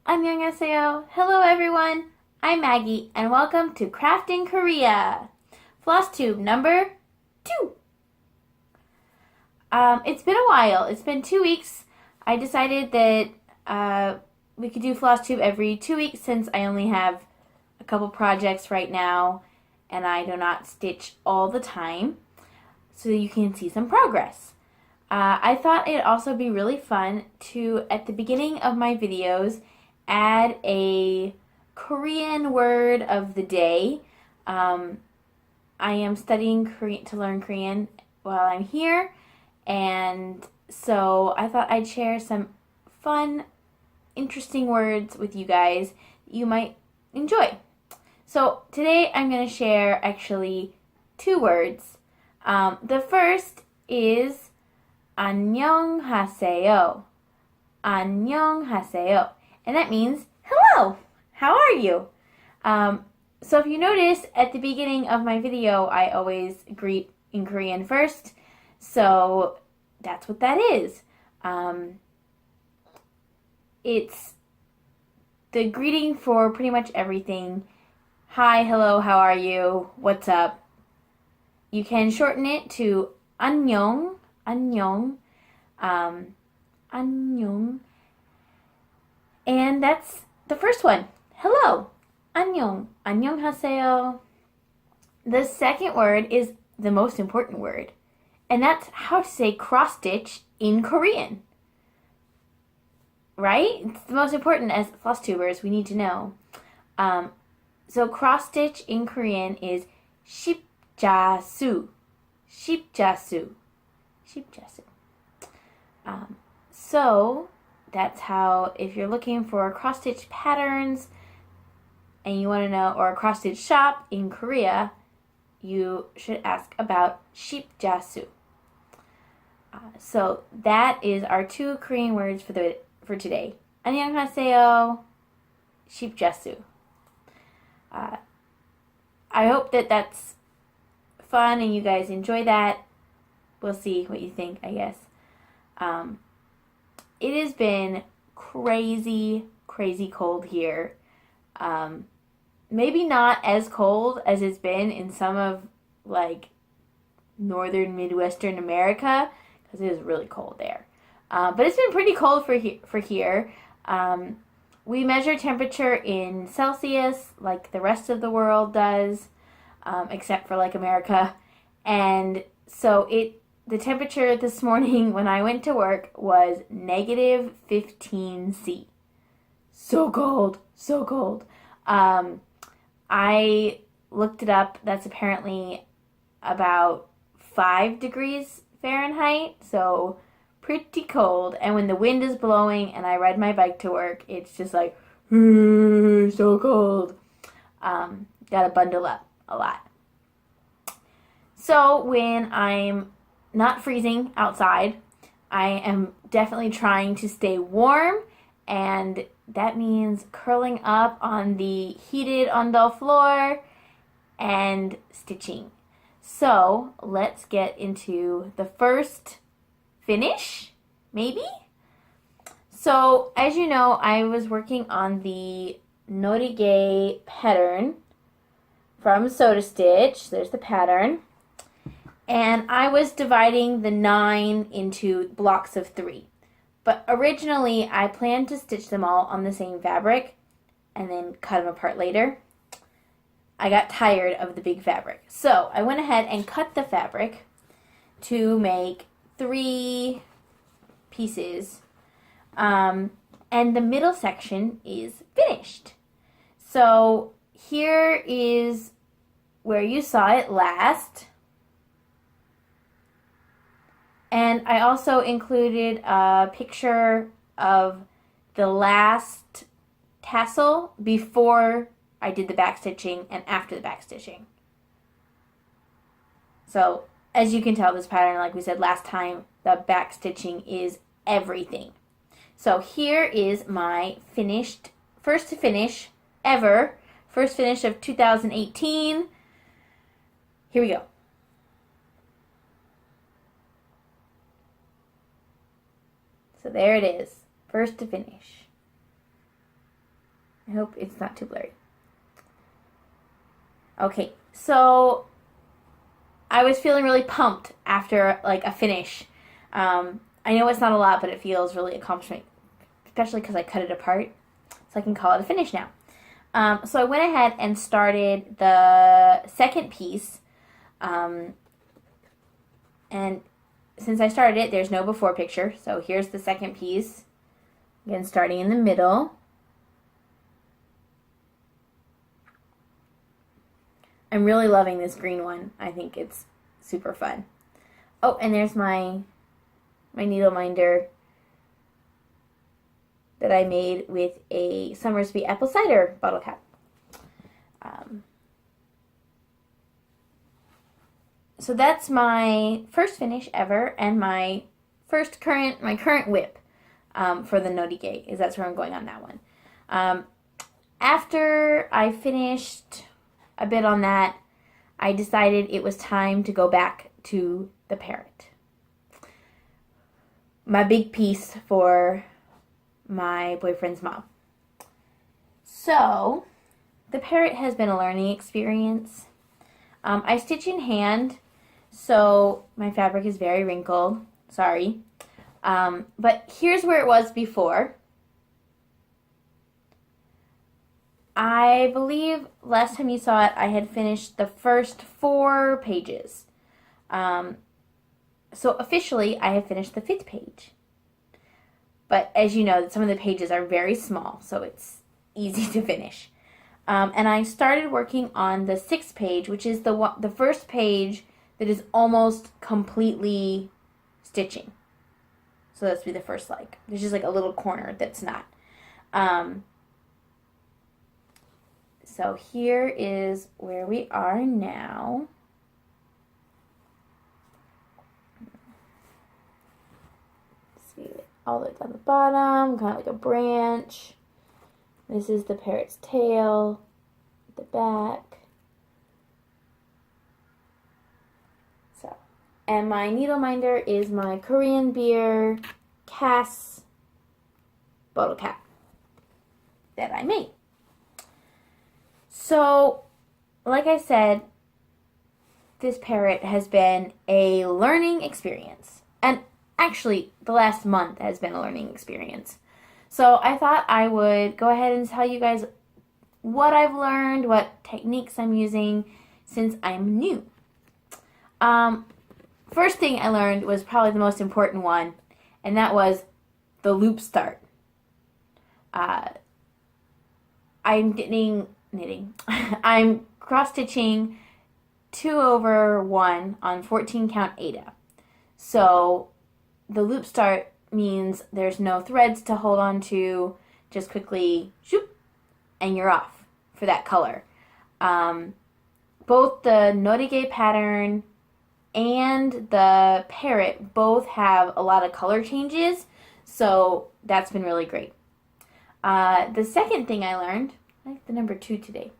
Annyeonghaseyo. Hello everyone. I'm Maggie and welcome to Crafting Korea. FlossTube number 2. It's been a while. It's been 2 weeks. I decided that we could do FlossTube every 2 weeks since I only have a couple projects right now and I do not stitch all the time, so you can see some progress. I thought it'd also be really fun to, at the beginning of my videos, add a Korean word of the day. I am studying Korean to learn Korean while I'm here, and so I thought I'd share some fun, interesting words with you guys you might enjoy. So today I'm going to share actually 2 words. The first is 안녕하세요. 안녕하세요. And that means, hello, how are you? So if you notice, at the beginning of my video, I always greet in Korean first. So that's what that is. It's the greeting for pretty much everything. Hi, hello, how are you? What's up? You can shorten it to 안녕, 안녕, 안녕. And that's the first one. Hello. 안녕. 안녕하세요. The second word is the most important word. And that's how to say cross stitch in Korean. Right? It's the most important as floss tubers. We need to know. So cross stitch in Korean is 십자수. 십자수. 십자수. So that's how, if you're looking for cross-stitch patterns and you want to know, or a cross-stitch shop in Korea, you should ask about 십자수. So that is our 2 Korean words for today. 안녕하세요, 십자수. I hope that that's fun and you guys enjoy that. We'll see what you think, I guess. It has been crazy, crazy cold here. Maybe not as cold as it's been in some of like northern Midwestern America, because it is really cold there. But it's been pretty cold for here. We measure temperature in Celsius like the rest of the world does, except for like America. And so the temperature this morning when I went to work was negative 15 C. So cold, so cold. I looked it up. That's apparently about 5 degrees Fahrenheit, so pretty cold. And when the wind is blowing and I ride my bike to work, it's just like, so cold. Gotta bundle up a lot. So when I'm not freezing outside, I am definitely trying to stay warm, and that means curling up on the heated on-the floor and stitching. So let's get into the first finish, maybe? So as you know, I was working on the Norige pattern from StemStitch. There's the pattern. And I was dividing the 9 into blocks of 3. But originally, I planned to stitch them all on the same fabric and then cut them apart later. I got tired of the big fabric. So I went ahead and cut the fabric to make 3 pieces. And the middle section is finished. So here is where you saw it last. And I also included a picture of the last tassel before I did the back stitching and after the back stitching. So as you can tell, this pattern, like we said last time, the back stitching is everything. So here is my finished, first to finish ever, first finish of 2018. Here we go. So there it is, first to finish. I hope it's not too blurry. Okay, so I was feeling really pumped after like a finish. I know it's not a lot, but it feels really accomplishment, especially because I cut it apart, so I can call it a finish now. So I went ahead and started the second piece, and since I started it, there's no before picture, so here's the second piece, again starting in the middle. I'm really loving this green one. I think it's super fun. Oh, and there's my needle minder that I made with a Summersby apple cider bottle cap. So that's my first finish ever, and my current whip for the Notige, is that's where I'm going on that one. After I finished a bit on that, I decided it was time to go back to the Parrot. My big piece for my boyfriend's mom. So, the Parrot has been a learning experience. I stitch in hand, so my fabric is very wrinkled. Sorry. But here's where it was before. I believe last time you saw it, I had finished the first 4 pages. So officially, I have finished the 5th page. But as you know, some of the pages are very small, so it's easy to finish. And I started working on the 6th page, which is the first page that is almost completely stitching. So that's be the first, like, there's just like a little corner that's not. So here is where we are now. See it all the way down the bottom, kind of like a branch. This is the Parrot's tail, the back. So, and my needle minder is my Korean beer Cass bottle cap that I made. So, like I said, this Parrot has been a learning experience. And actually, the last month has been a learning experience. So I thought I would go ahead and tell you guys what I've learned, what techniques I'm using since I'm new. First thing I learned was probably the most important one, and that was the loop start. I'm knitting. I'm cross-stitching 2/1 on 14 count Aida. So the loop start means there's no threads to hold on to, just quickly shoop, and you're off for that color. Both the Notige pattern and the Parrot both have a lot of color changes, so that's been really great. The second thing I learned, I like the number 2 today.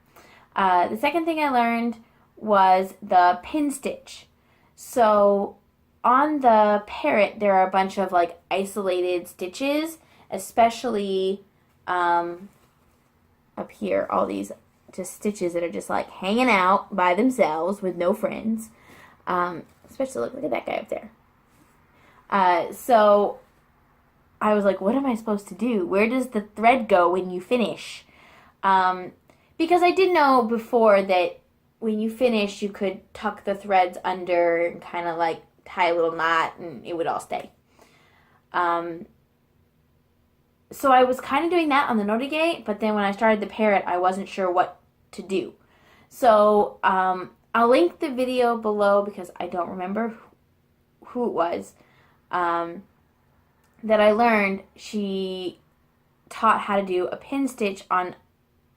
The second thing I learned was the pin stitch. So on the Parrot, there are a bunch of like isolated stitches, especially up here, all these just stitches that are just like hanging out by themselves with no friends. Especially look at that guy up there. So I was like, what am I supposed to do? Where does the thread go when you finish? Because I did know before that when you finish, you could tuck the threads under and kind of like tie a little knot and it would all stay. So I was kind of doing that on the Notige, but then when I started the Parrot, I wasn't sure what to do. So I'll link the video below because I don't remember who it was that I learned. She taught how to do a pin stitch on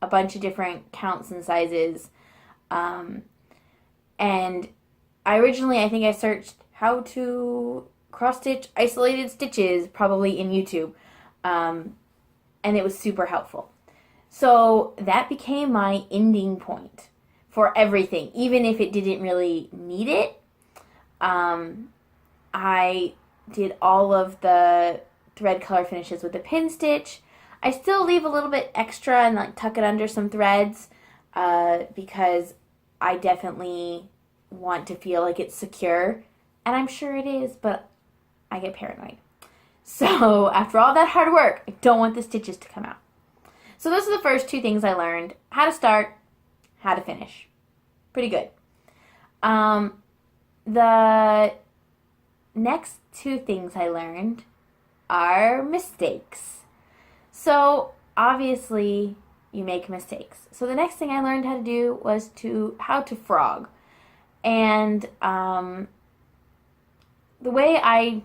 a bunch of different counts and sizes. And I think I searched how to cross-stitch isolated stitches, probably in YouTube. And it was super helpful. So that became my ending point for everything, even if it didn't really need it. I did all of the thread color finishes with the pin stitch. I still leave a little bit extra and like tuck it under some threads because I definitely want to feel like it's secure. And I'm sure it is, but I get paranoid. So after all that hard work, I don't want the stitches to come out. So those are the first two things I learned. How to start, how to finish. Pretty good. The next two things I learned are mistakes. So obviously you make mistakes. So the next thing I learned how to do was how to frog. And the way I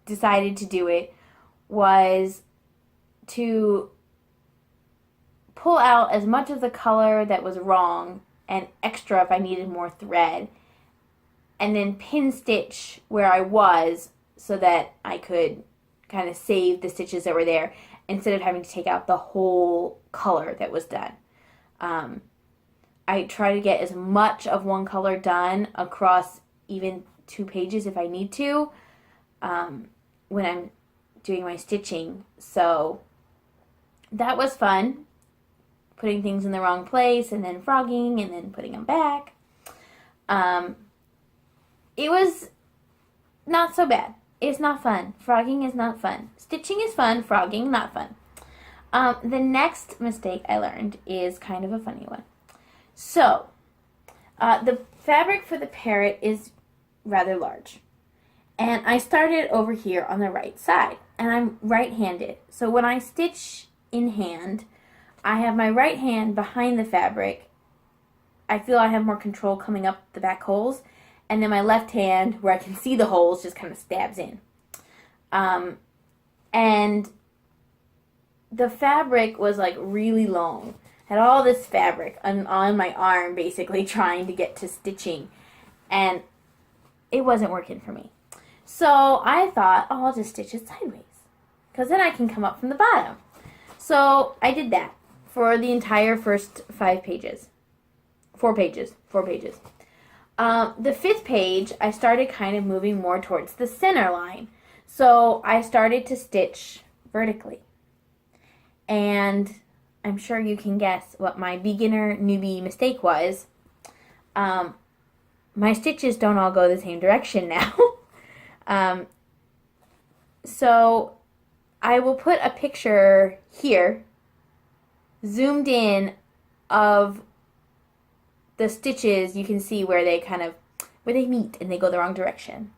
decided to do it was to pull out as much of the color that was wrong and extra if I needed more thread, and then pin stitch where I was so that I could kind of save the stitches that were there instead of having to take out the whole color that was done. I try to get as much of one color done across even 2 pages if I need to when I'm doing my stitching. So that was fun, putting things in the wrong place and then frogging and then putting them back. It was not so bad. It's not fun. Frogging is not fun. Stitching is fun. Frogging, not fun. The next mistake I learned is kind of a funny one. So, the fabric for the Parrot is rather large. And I started over here on the right side. And I'm right-handed. So when I stitch in hand, I have my right hand behind the fabric. I feel I have more control coming up the back holes. And then my left hand, where I can see the holes, just kind of stabs in. And the fabric was like really long. Had all this fabric on my arm, basically, trying to get to stitching. And it wasn't working for me. So I thought, oh, I'll just stitch it sideways, because then I can come up from the bottom. So I did that for the entire first 5 pages. 4 pages. The 5th page, I started kind of moving more towards the center line. So I started to stitch vertically. And I'm sure you can guess what my beginner newbie mistake was. My stitches don't all go the same direction now. So I will put a picture here, zoomed in, of the stitches. You can see where they meet and they go the wrong direction.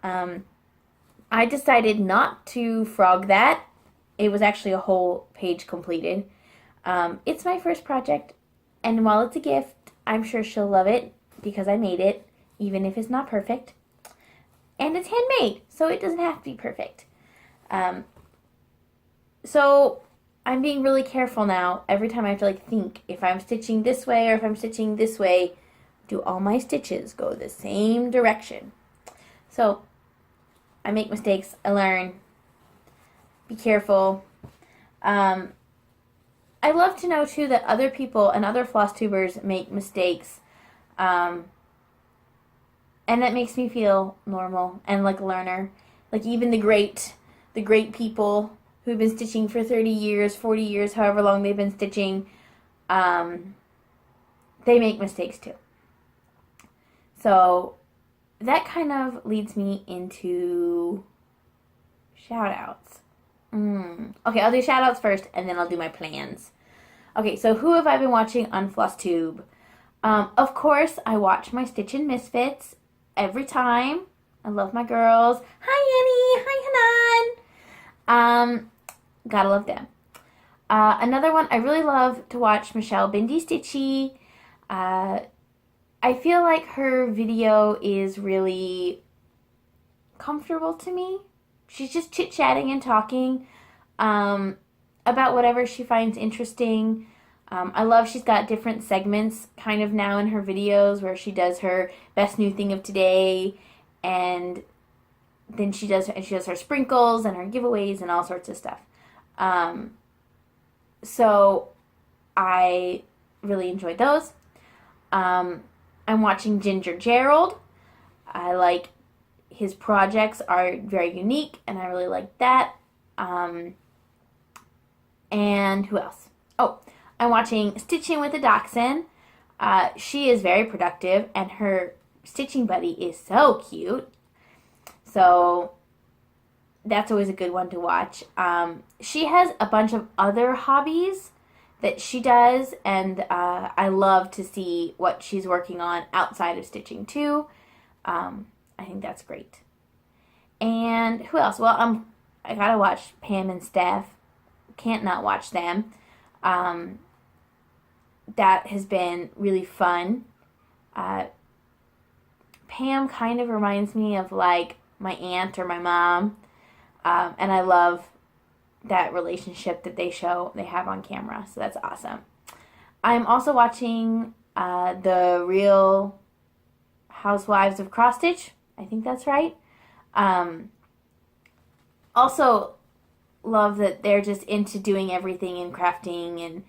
I decided not to frog that. It was actually a whole page completed. It's my first project, and while it's a gift, I'm sure she'll love it because I made it, even if it's not perfect. And it's handmade, so it doesn't have to be perfect. So I'm being really careful now. Every time I have to think if I'm stitching this way or if I'm stitching this way, do all my stitches go the same direction? So I make mistakes. I learn. Be careful. I love to know too that other people and other floss tubers make mistakes, and that makes me feel normal and like a learner. Like even the great people who've been stitching for 30 years, 40 years, however long they've been stitching, they make mistakes too. So that kind of leads me into shoutouts. Okay, I'll do shoutouts first, and then I'll do my plans. Okay, so who have I been watching on FlossTube? Of course, I watch my Stitchin' Misfits every time. I love my girls. Hi, Annie. Hi, Hanan. Gotta love them. Another one, I really love to watch Michelle Bindi Stitchy. I feel like her video is really comfortable to me. She's just chit-chatting and talking about whatever she finds interesting. I love she's got different segments kind of now in her videos where she does her best new thing of today, and then she does her sprinkles and her giveaways and all sorts of stuff. So I really enjoyed those. I'm watching Ginger Gerald. I like his projects are very unique, and I really like that. And who else? Oh, I'm watching Stitching with the Dachshund. She is very productive, and her stitching buddy is so cute. So that's always a good one to watch. She has a bunch of other hobbies that she does, and I love to see what she's working on outside of stitching too. I think that's great. And who else? Well, I gotta watch Pam and Steph. Can't not watch them. That has been really fun. Pam kind of reminds me of like my aunt or my mom, and I love that relationship that they have on camera, so that's awesome. I'm also watching the Real Housewives of Cross Stitch. I think that's right. Also love that they're just into doing everything and crafting, and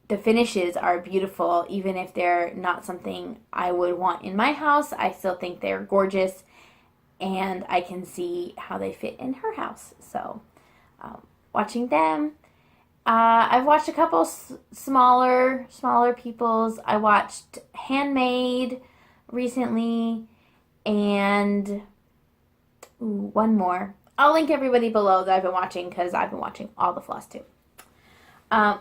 the finishes are beautiful. Even if they're not something I would want in my house, I still think they're gorgeous, and I can see how they fit in her house. So watching them. I've watched a couple smaller people's. I watched Handmade recently, and one more. I'll link everybody below that I've been watching, because I've been watching all the FlossTube.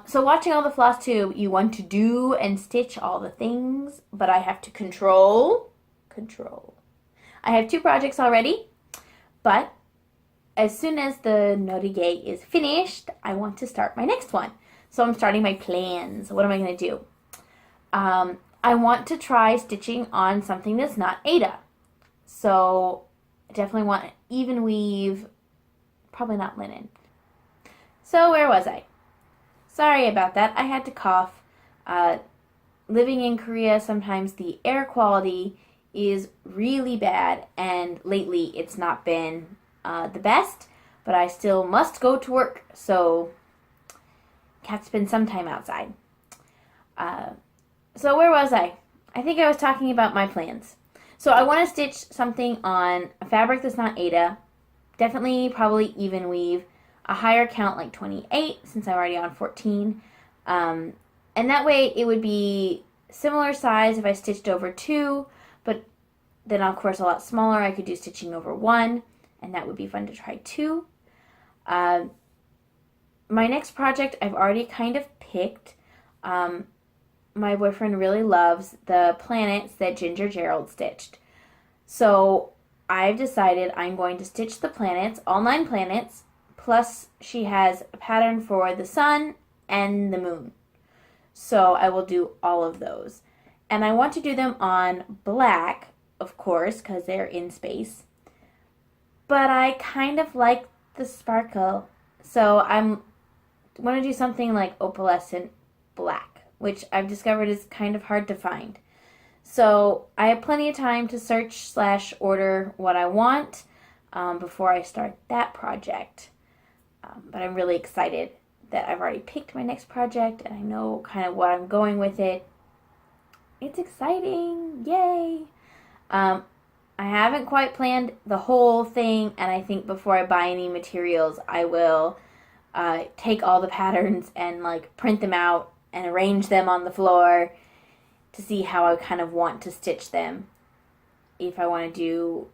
So watching all the FlossTube, you want to do and stitch all the things, but I have to control. I have 2 projects already, but as soon as the Norige is finished, I want to start my next one. So I'm starting my plans. What am I going to do? I want to try stitching on something that's not Aida. So I definitely want even weave, probably not linen. So where was I? Sorry about that. I had to cough. Living in Korea, sometimes the air quality is really bad, and lately it's not been the best, but I still must go to work, so have to spend some time outside. So where was I? I think I was talking about my plans. So I want to stitch something on a fabric that's not Aida. Definitely probably even weave. A higher count, like 28, since I'm already on 14. And that way it would be similar size if I stitched over 2, but then of course a lot smaller. I could do stitching over 1, and that would be fun to try too. My next project I've already kind of picked. My boyfriend really loves the planets that Ginger Gerald stitched. So I've decided I'm going to stitch the planets, all 9 planets, plus she has a pattern for the sun and the moon. So I will do all of those. And I want to do them on black, of course, because they're in space. But I kind of like the sparkle. So I'm want to do something like opalescent black, which I've discovered is kind of hard to find. So I have plenty of time to search/order what I want before I start that project. But I'm really excited that I've already picked my next project, and I know kind of what I'm going with it. It's exciting. Yay! I haven't quite planned the whole thing, and I think before I buy any materials, I will take all the patterns and like print them out and arrange them on the floor to see how I kind of want to stitch them. If I want to do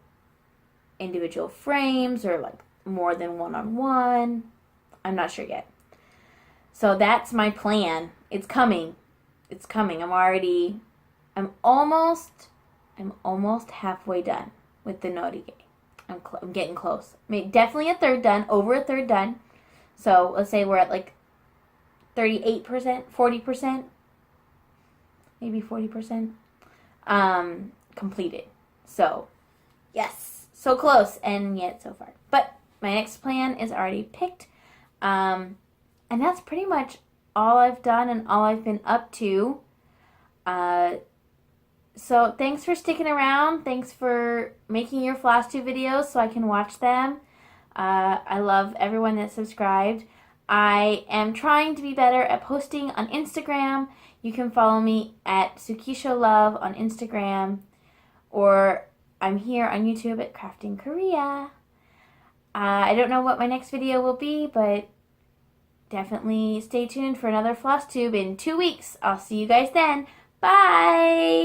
individual frames or like more than one-on-one, I'm not sure yet. So that's my plan. It's coming. It's coming. I'm almost halfway done with the Norige. I'm getting close. I mean, definitely a third done, over a third done. So let's say we're at like 38%, 40%, maybe 40% completed. So yes, so close, and yet so far. But my next plan is already picked. And that's pretty much all I've done and all I've been up to. So thanks for sticking around. Thanks for making your FlossTube videos so I can watch them. I love everyone that subscribed. I am trying to be better at posting on Instagram. You can follow me at SukishoLove on Instagram, or I'm here on YouTube at Crafting Korea. I don't know what my next video will be, but definitely stay tuned for another FlossTube in 2 weeks. I'll see you guys then. Bye!